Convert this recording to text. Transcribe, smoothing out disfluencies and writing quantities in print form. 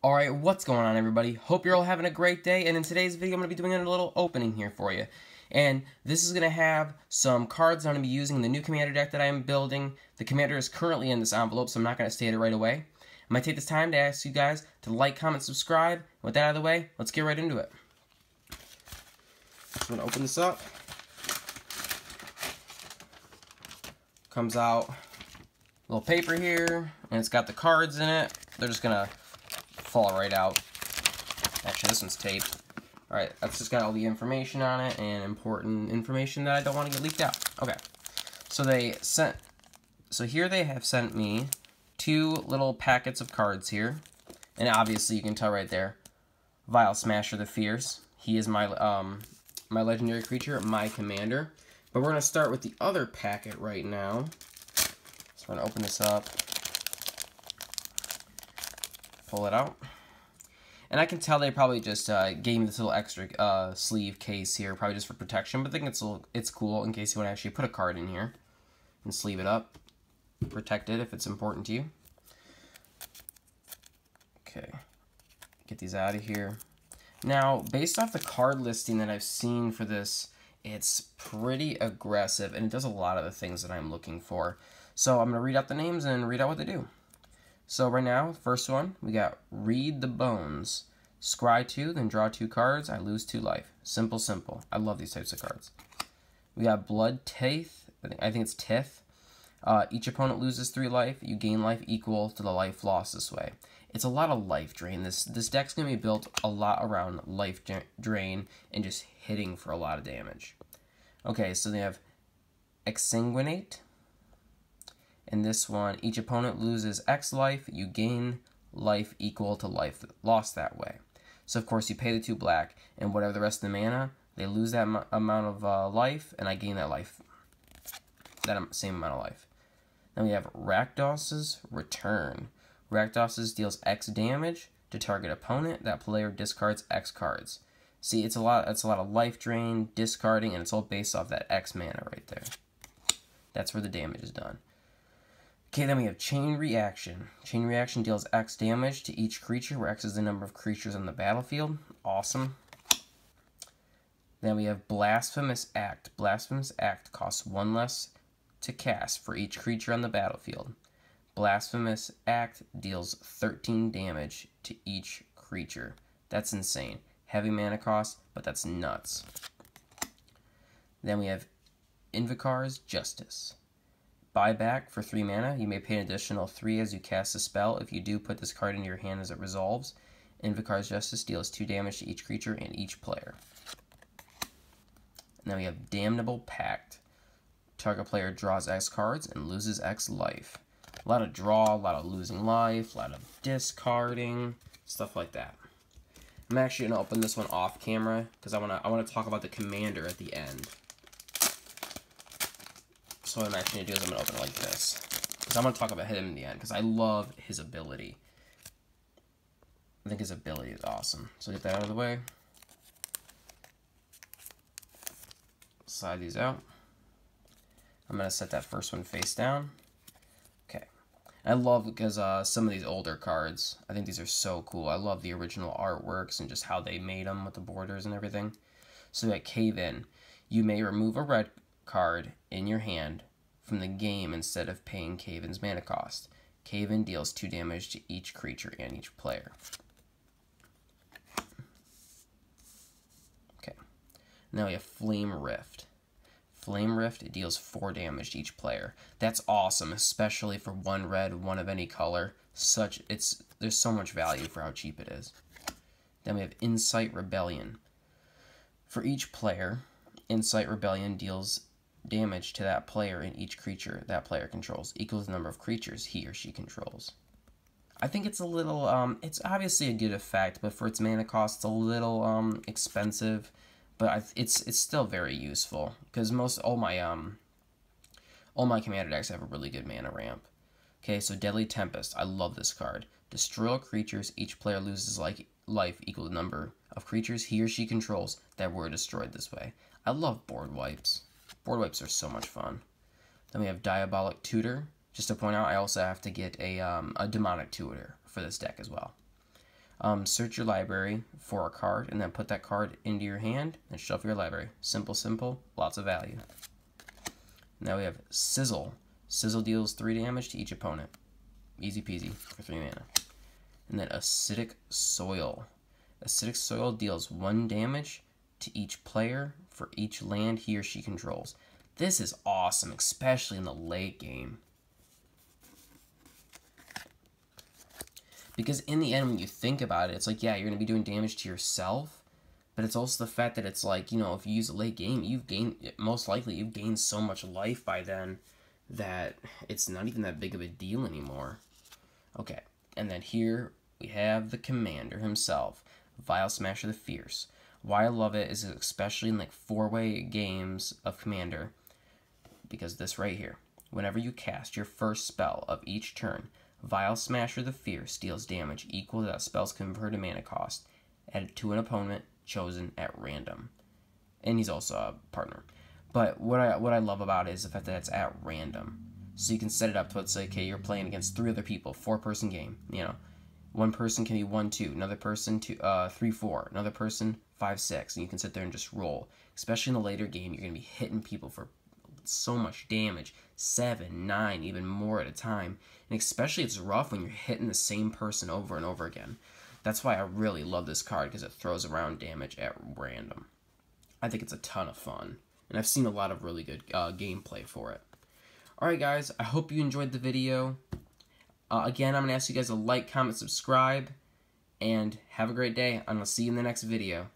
Alright, what's going on everybody? Hope you're all having a great day, and in today's video I'm going to be doing a little opening here for you. And this is going to have some cards I'm going to be using in the new Commander deck that I am building. The Commander is currently in this envelope, so I'm not going to state it right away. I'm going to take this time to ask you guys to like, comment, subscribe. With that out of the way, let's get right into it. So I'm going to open this up. Comes out a little paper here, and it's got the cards in it. They're just going to fall right out. Actually, this one's taped. Alright, that's just got all the information on it and important information that I don't want to get leaked out. Okay. So here they have sent me 2 little packets of cards here. And obviously you can tell right there, Vial-Smasher the Fierce. He is my my legendary creature, my commander. But we're going to start with the other packet right now. So we're going to open this up. Pull it out. And I can tell they probably just gave me this little extra sleeve case here, probably just for protection, but I think it's cool in case you want to actually put a card in here and sleeve it up. Protect it if it's important to you. Okay. Get these out of here. Now, based off the card listing that I've seen for this, it's pretty aggressive, and it does a lot of the things that I'm looking for. So I'm going to read out the names and read out what they do. So right now, first one, we got Read the Bones. Scry 2, then draw 2 cards. I lose 2 life. Simple, simple. I love these types of cards. We got Blood Teeth. I think it's Tith. Each opponent loses 3 life. You gain life equal to the life lost this way. It's a lot of life drain. This deck's going to be built a lot around life drain and just hitting for a lot of damage. Okay, so they have Exsanguinate. In this one, each opponent loses X life, you gain life equal to life lost that way. So of course you pay the 2 black, and whatever the rest of the mana, they lose that amount of life, and I gain that life, that same amount of life. Then we have Rakdos's Return. Rakdos's deals X damage to target opponent. That player discards X cards. See, it's a lot of life drain, discarding, and it's all based off that X mana right there. That's where the damage is done. Okay, then we have Chain Reaction. Chain Reaction deals X damage to each creature, where X is the number of creatures on the battlefield. Awesome. Then we have Blasphemous Act. Blasphemous Act costs 1 less to cast for each creature on the battlefield. Blasphemous Act deals 13 damage to each creature. That's insane. Heavy mana cost, but that's nuts. Then we have Invocar's Justice. Buyback for 3 mana. You may pay an additional 3 as you cast a spell. If you do, put this card into your hand as it resolves. Invocar's Justice deals 2 damage to each creature and each player. And then we have Damnable Pact. Target player draws X cards and loses X life. A lot of draw, a lot of losing life, a lot of discarding, stuff like that. I'm actually going to open this one off camera because I want to talk about the commander at the end. So what I'm actually going to do is I'm going to open it like this. Because I'm going to talk about him in the end, because I love his ability. I think his ability is awesome. So get that out of the way. Slide these out. I'm going to set that first one face down. Okay. I love because some of these older cards, I think these are so cool. I love the original artworks and just how they made them with the borders and everything. So at Cave In, you may remove a red card in your hand from the game instead of paying Cave In's mana cost. Cave In deals 2 damage to each creature and each player. Okay. Now we have Flame Rift. Flame Rift, it deals 4 damage to each player. That's awesome, especially for 1 red, 1 of any color. There's so much value for how cheap it is. Then we have Insight Rebellion. For each player, Insight Rebellion deals damage to that player and each creature that player controls, equal to the number of creatures he or she controls. I think it's a little, it's obviously a good effect, but for its mana cost, it's a little expensive. But it's still very useful because all my commander decks have a really good mana ramp. Okay, so Deadly Tempest. I love this card. Destroy all creatures. Each player loses life equal to the number of creatures he or she controls that were destroyed this way. I love board wipes. Board wipes are so much fun. Then we have Diabolic Tutor. Just to point out, I also have to get a Demonic Tutor for this deck as well. Search your library for a card, and then put that card into your hand and shuffle your library. Simple, simple, lots of value. Now we have Sizzle. Sizzle deals 3 damage to each opponent. Easy peasy for 3 mana. And then Acidic Soil. Acidic Soil deals 1 damage to each player for each land he or she controls. This is awesome, especially in the late game. Because in the end, when you think about it, it's like, yeah, you're going to be doing damage to yourself, but it's also the fact that it's like, you know, if you use a late game, most likely you've gained so much life by then that it's not even that big of a deal anymore. Okay, and then here we have the commander himself, Vial Smasher the Fierce. Why I love it is especially in like 4-way games of Commander, because this right here, whenever you cast your first spell of each turn, Vial Smasher the Fierce deals damage equal to that spell's converted mana cost, added to an opponent chosen at random. And he's also a partner. But what I love about it is the fact that it's at random. So you can set it up to, let's say, okay, you're playing against 3 other people, 4-person game, you know. One person can be 1-2, another person 3-4, another person 5-6, and you can sit there and just roll. Especially in the later game, you're going to be hitting people for so much damage, 7, 9, even more at a time. And especially it's rough when you're hitting the same person over and over again. That's why I really love this card, because it throws around damage at random. I think it's a ton of fun, and I've seen a lot of really good gameplay for it. Alright guys, I hope you enjoyed the video. Again, I'm going to ask you guys to like, comment, subscribe, and have a great day. I'm going to see you in the next video.